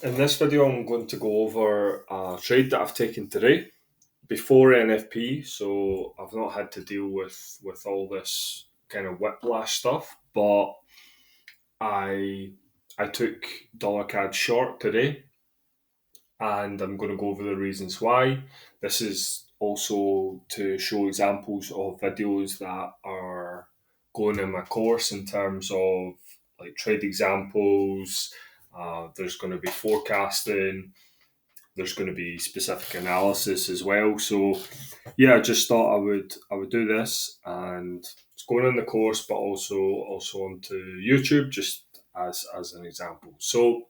In this video, I'm going to go over a trade that I've taken today before NFP, so I've not had to deal with all this kind of whiplash stuff. But I took $CAD short today, and I'm going to go over the reasons why. This is also to show examples of videos that are going in my course in terms of like trade examples. There's going to be forecasting. There's going to be specific analysis as well. So yeah, I just thought I would do this, and it's going in the course, but also onto YouTube just as an example. So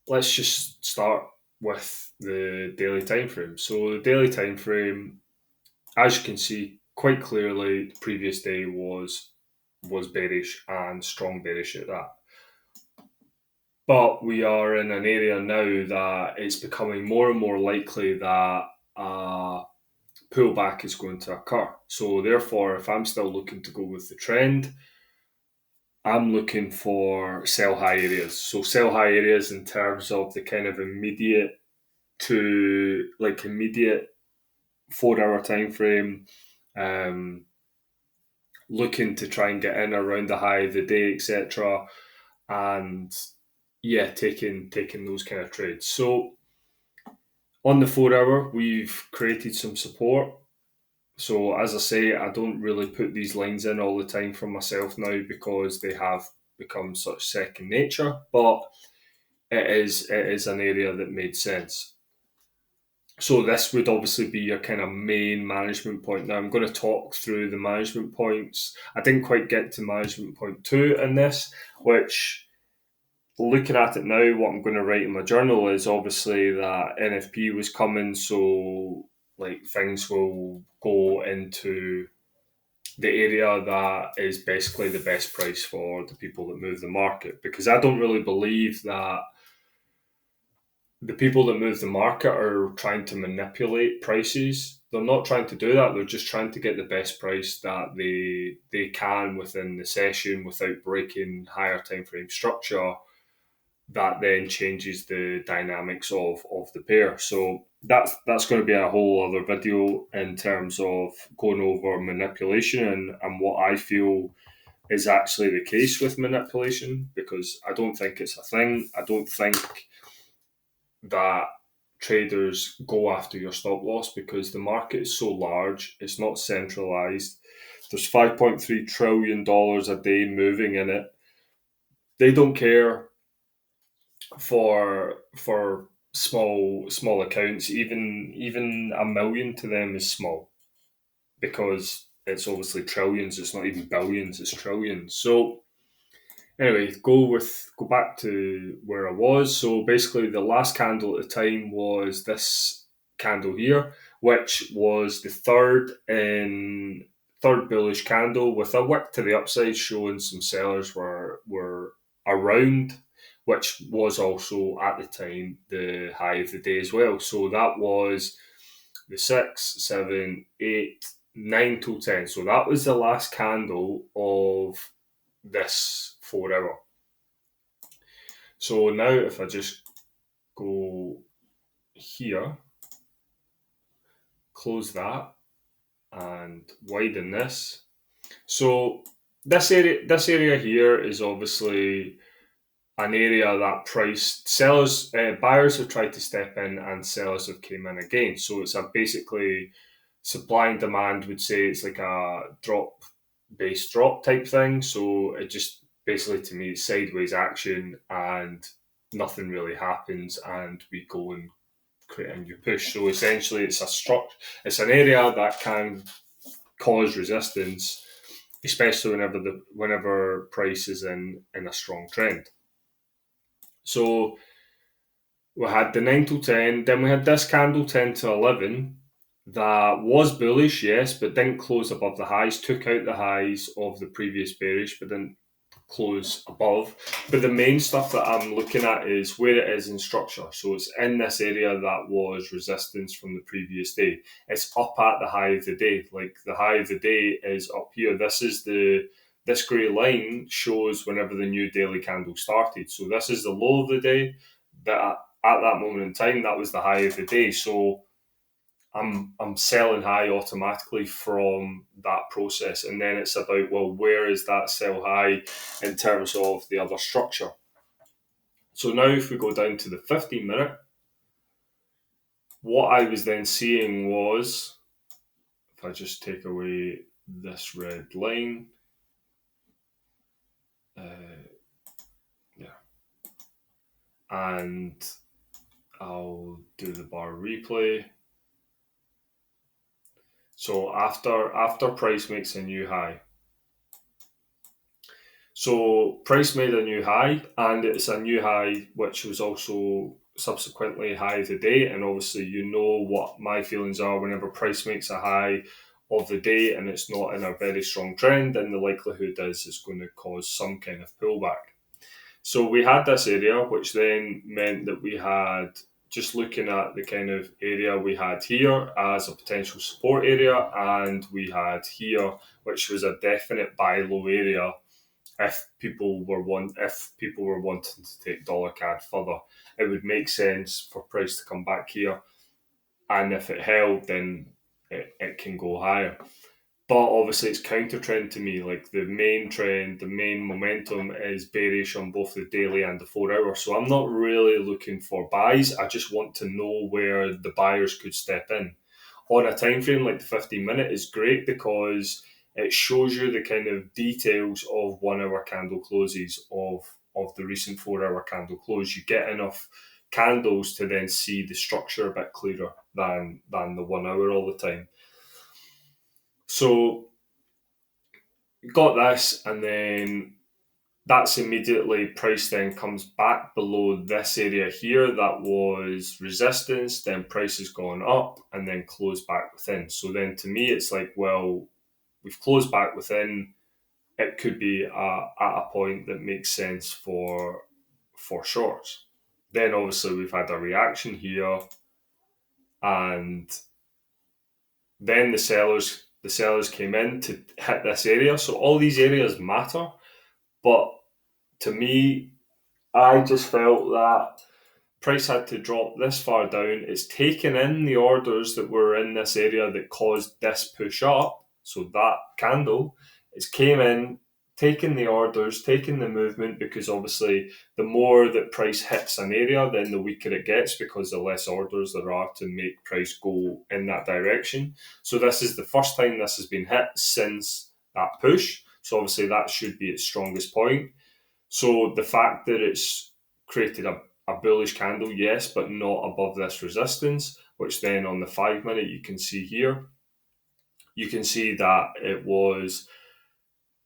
let's just start with the daily time frame. So the daily time frame, as you can see quite clearly, the previous day was bearish and strong bearish at that. But we are in an area now that it's becoming more and more likely that a pullback is going to occur. So therefore, if I'm still looking to go with the trend, I'm looking for sell high areas. So sell high areas in terms of the kind of immediate 4-hour time frame, looking to try and get in around the high of the day, etc. And yeah, taking those kind of trades. So on the 4-hour, we've created some support. So as I say, I don't really put these lines in all the time for myself now because they have become such second nature, but it is an area that made sense. So this would obviously be your kind of main management point. Now I'm going to talk through the management points. I didn't quite get to management point 2 in this, which, looking at it now, what I'm going to write in my journal is obviously that NFP was coming, so like things will go into the area that is basically the best price for the people that move the market, because I don't really believe that the people that move the market are trying to manipulate prices. They're not trying to do that. They're just trying to get the best price that they can within the session without breaking higher time frame structure. That then changes the dynamics of the pair. So that's going to be a whole other video in terms of going over manipulation and what I feel is actually the case with manipulation, because I don't think it's a thing. I don't think that traders go after your stop loss because the market is so large, it's not centralized. There's $5.3 trillion a day moving in it. They don't care for small accounts. Even a million to them is small because it's obviously trillions. It's not even billions, it's trillions. So anyway, go back to where I was. So basically the last candle at the time was this candle here, which was the third bullish candle with a wick to the upside, showing some sellers were around, which was also at the time the high of the day as well. So that was the 6, 7, 8, 9 till 10. So that was the last candle of this 4-hour. So now if I just go here, close that and widen this. So this area here is obviously an area that buyers have tried to step in and sellers have came in again. So it's basically supply and demand would say it's like a based drop type thing. So it just basically, to me, it's sideways action and nothing really happens, and we go and create a new push. So essentially, it's an area that can cause resistance, especially whenever price is in a strong trend. So we had the 9 to 10, then we had this candle 10 to 11 that was bullish, yes, but didn't close above the highs, took out the highs of the previous bearish, but didn't close above. But the main stuff that I'm looking at is where it is in structure. So it's in this area that was resistance from the previous day. It's up at the high of the day. Like the high of the day is up here. This is the this grey line shows whenever the new daily candle started. So this is the low of the day. That at that moment in time, that was the high of the day. So I'm selling high automatically from that process, and then it's about, well, where is that sell high in terms of the other structure? So now if we go down to the 15-minute, what I was then seeing was, if I just take away this red line, and I'll do the bar replay. So after price makes a new high. So price made a new high, and it's a new high which was also subsequently high of the day. And obviously, you know what my feelings are whenever price makes a high of the day and it's not in a very strong trend, then the likelihood is it's going to cause some kind of pullback. So we had this area, which then meant that we had, just looking at the kind of area we had here as a potential support area, and we had here, which was a definite buy low area if people were wanting to take dollar CAD further. It would make sense for price to come back here, and if it held, then it can go higher. But obviously, it's counter trend to me. Like the main trend, the main momentum is bearish on both the daily and the 4 hour. So I'm not really looking for buys. I just want to know where the buyers could step in. On a time frame like the 15-minute is great because it shows you the kind of details of 1 hour candle closes of the recent 4 hour candle close. You get enough candles to then see the structure a bit clearer than the 1 hour all the time. So got this, and then that's immediately price then comes back below this area here that was resistance, then price has gone up and then closed back within. So then to me it's like, well, we've closed back within, it could be at a point that makes sense for shorts. Then obviously we've had a reaction here, and then the sellers came in to hit this area. So all these areas matter, but to me, I just felt that price had to drop this far down. It's taken in the orders that were in this area that caused this push up. So that candle, it's came in, taken the orders, taken the movement, because obviously the more that price hits an area, then the weaker it gets because the less orders there are to make price go in that direction. So this is the first time this has been hit since that push. So obviously that should be its strongest point. So the fact that it's created a bullish candle, yes, but not above this resistance, which then on the 5-minute you can see here, you can see that it was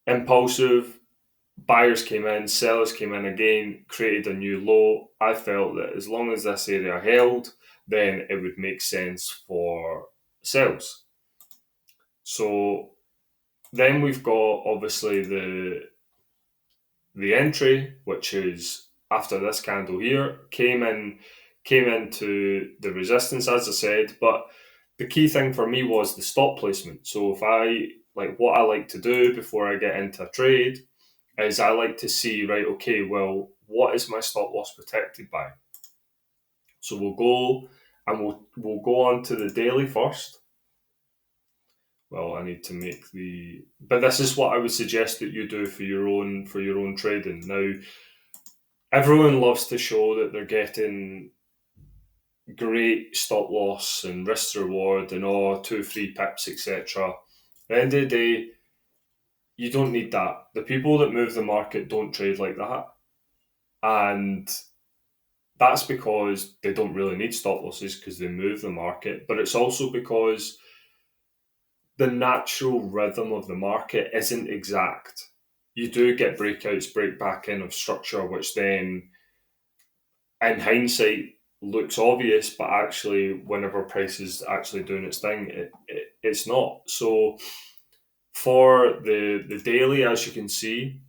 impulsive. Buyers came in, sellers came in again, created a new low. I felt that as long as this area held, then it would make sense for sales. So then we've got obviously the entry, which is after this candle here, came into the resistance, as I said. But the key thing for me was the stop placement. So if what I like to do before I get into a trade is I like to see, right, okay, well, what is my stop loss protected by? So we'll go and we'll go on to the daily first. Well, I need to make but this is what I would suggest that you do for your own trading. Now, everyone loves to show that they're getting great stop loss and risk to reward and 2-3 pips, etc. At the end of the day, you don't need that. The people that move the market don't trade like that, and that's because they don't really need stop losses because they move the market. But it's also because the natural rhythm of the market isn't exact. You do get breakouts, break back in of structure, which then in hindsight looks obvious, but actually whenever price is actually doing its thing, it's not. So for the daily, as you can see,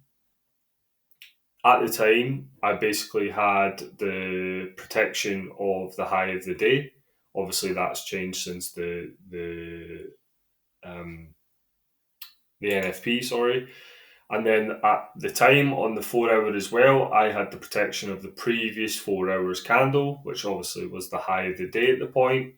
at the time, I basically had the protection of the high of the day. Obviously, that's changed since the NFP, sorry. And then at the time on the 4 hour as well, I had the protection of the previous 4 hours candle, which obviously was the high of the day at the point.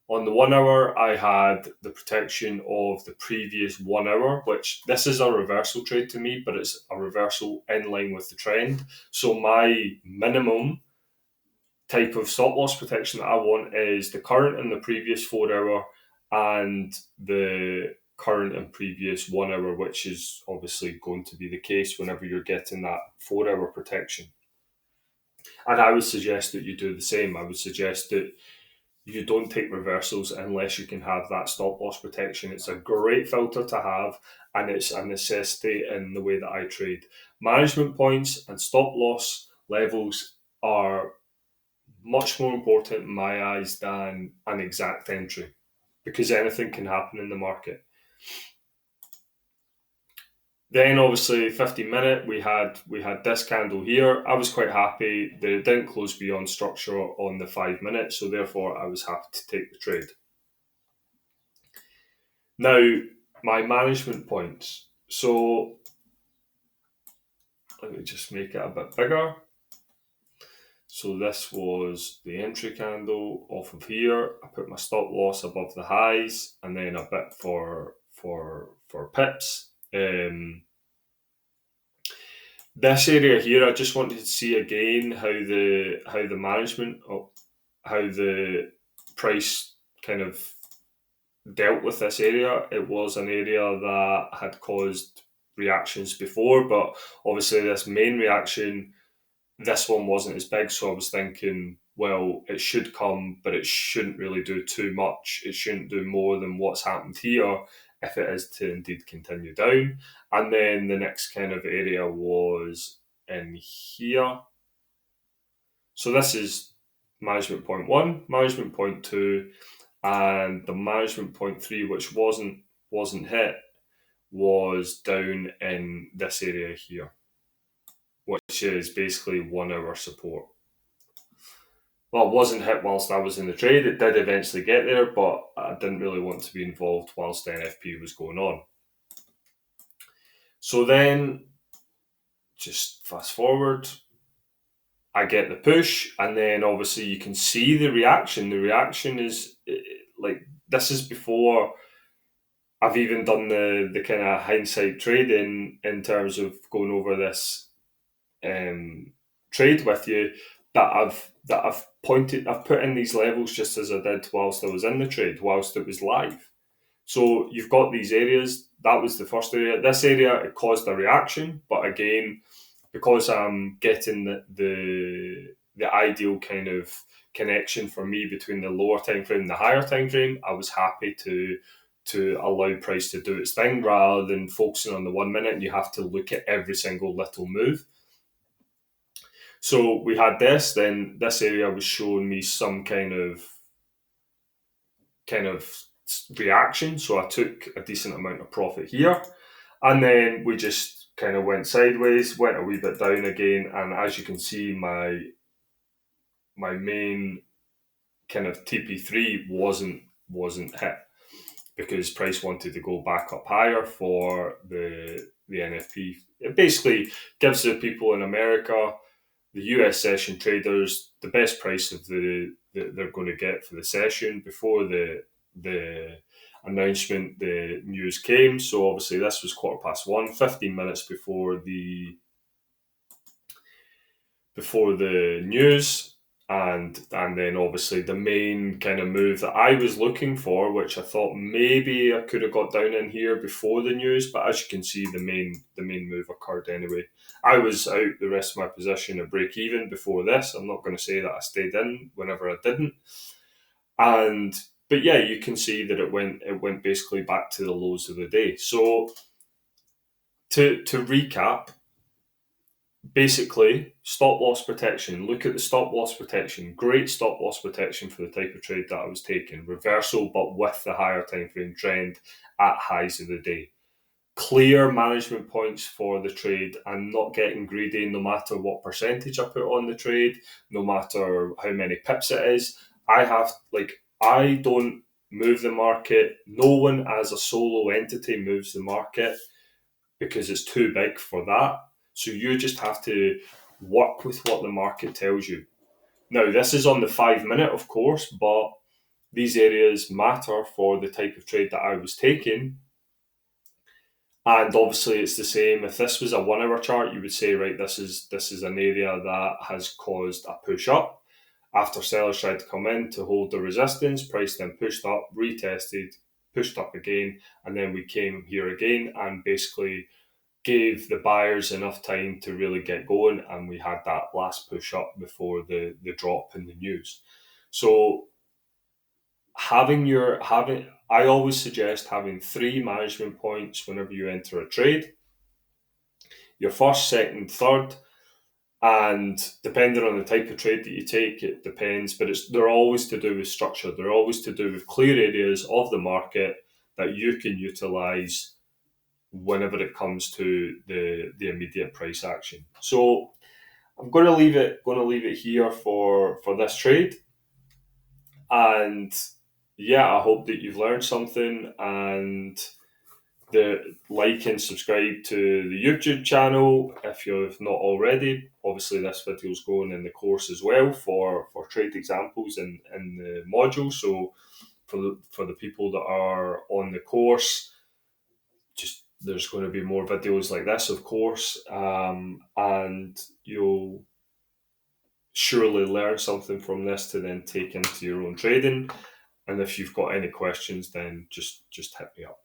On the 1 hour, I had the protection of the previous 1 hour, which this is a reversal trade to me, but it's a reversal in line with the trend. So my minimum type of stop loss protection that I want is the current and the previous 4 hour and the current and previous 1 hour, which is obviously going to be the case whenever you're getting that 4 hour protection. And I would suggest that you do the same. I would suggest that you don't take reversals unless you can have that stop loss protection. It's a great filter to have, and it's a necessity in the way that I trade. Management points and stop loss levels are much more important in my eyes than an exact entry, because anything can happen in the market. Then obviously 15-minute, we had this candle here. I was quite happy that it didn't close beyond structure on the 5 minutes, so therefore I was happy to take the trade. Now, my management points. So let me just make it a bit bigger. So this was the entry candle off of here. I put my stop loss above the highs, and then a bit for pips. This area here, I just wanted to see again how the management, how the price kind of dealt with this area. It was an area that had caused reactions before, but obviously this main reaction, this one wasn't as big, so I was thinking, well, it should come, but it shouldn't really do too much. It shouldn't do more than what's happened here if it is to indeed continue down. And then the next kind of area was in here. So this is management point 1, management point 2, and the management point 3, which wasn't hit, was down in this area here, which is basically 1 hour support. Well, it wasn't hit whilst I was in the trade. It did eventually get there, but I didn't really want to be involved whilst NFP was going on. So then, just fast forward, I get the push, and then obviously you can see the reaction. The reaction is like, this is before I've even done the kind of hindsight trading in terms of going over this trade with you, that I've put in these levels just as I did whilst I was in the trade, whilst it was live. So you've got these areas. That was the first area. This area, it caused a reaction, but again, because I'm getting the ideal kind of connection for me between the lower time frame and the higher time frame, I was happy to allow price to do its thing rather than focusing on the 1 minute, and you have to look at every single little move. So we had this, then this area was showing me some kind of reaction. So I took a decent amount of profit here. And then we just kind of went sideways, went a wee bit down again. And as you can see, my main kind of TP3 wasn't hit because price wanted to go back up higher for the NFP. It basically gives the people in America, the US session traders, the best price of they're going to get for the session before the announcement, the news came. So obviously this was 1:15, 15 minutes before the news. And then obviously the main kind of move that I was looking for, which I thought maybe I could have got down in here before the news, but as you can see, the main move occurred anyway. I was out the rest of my position at break even before this. I'm not going to say that I stayed in whenever I didn't. But yeah, you can see that it went basically back to the lows of the day. So to recap, basically, stop loss protection. Look at the stop loss protection. Great stop loss protection for the type of trade that I was taking. Reversal, but with the higher time frame trend at highs of the day. Clear management points for the trade and not getting greedy no matter what percentage I put on the trade, no matter how many pips it is. I don't move the market. No one as a solo entity moves the market. because it's too big for that. So you just have to work with what the market tells you. Now, this is on the 5 minute, of course, but these areas matter for the type of trade that I was taking. And obviously, it's the same. If this was a 1 hour chart, you would say, right, this is an area that has caused a push up. After sellers tried to come in to hold the resistance, price then pushed up, retested, pushed up again, and then we came here again and basically gave the buyers enough time to really get going, and we had that last push up before the drop in the news. So I always suggest having 3 management points whenever you enter a trade. Your first, second, third, and depending on the type of trade that you take, it depends, but they're always to do with structure. They're always to do with clear areas of the market that you can utilize whenever it comes to the immediate price action. So I'm going to leave it here for this trade, and yeah, I hope that you've learned something, and like and subscribe to the YouTube channel if you've not already. Obviously, this video is going in the course as well for trade examples in the module. So for the people that are on the course, just there's going to be more videos like this, of course, and you'll surely learn something from this to then take into your own trading. And if you've got any questions, then just hit me up.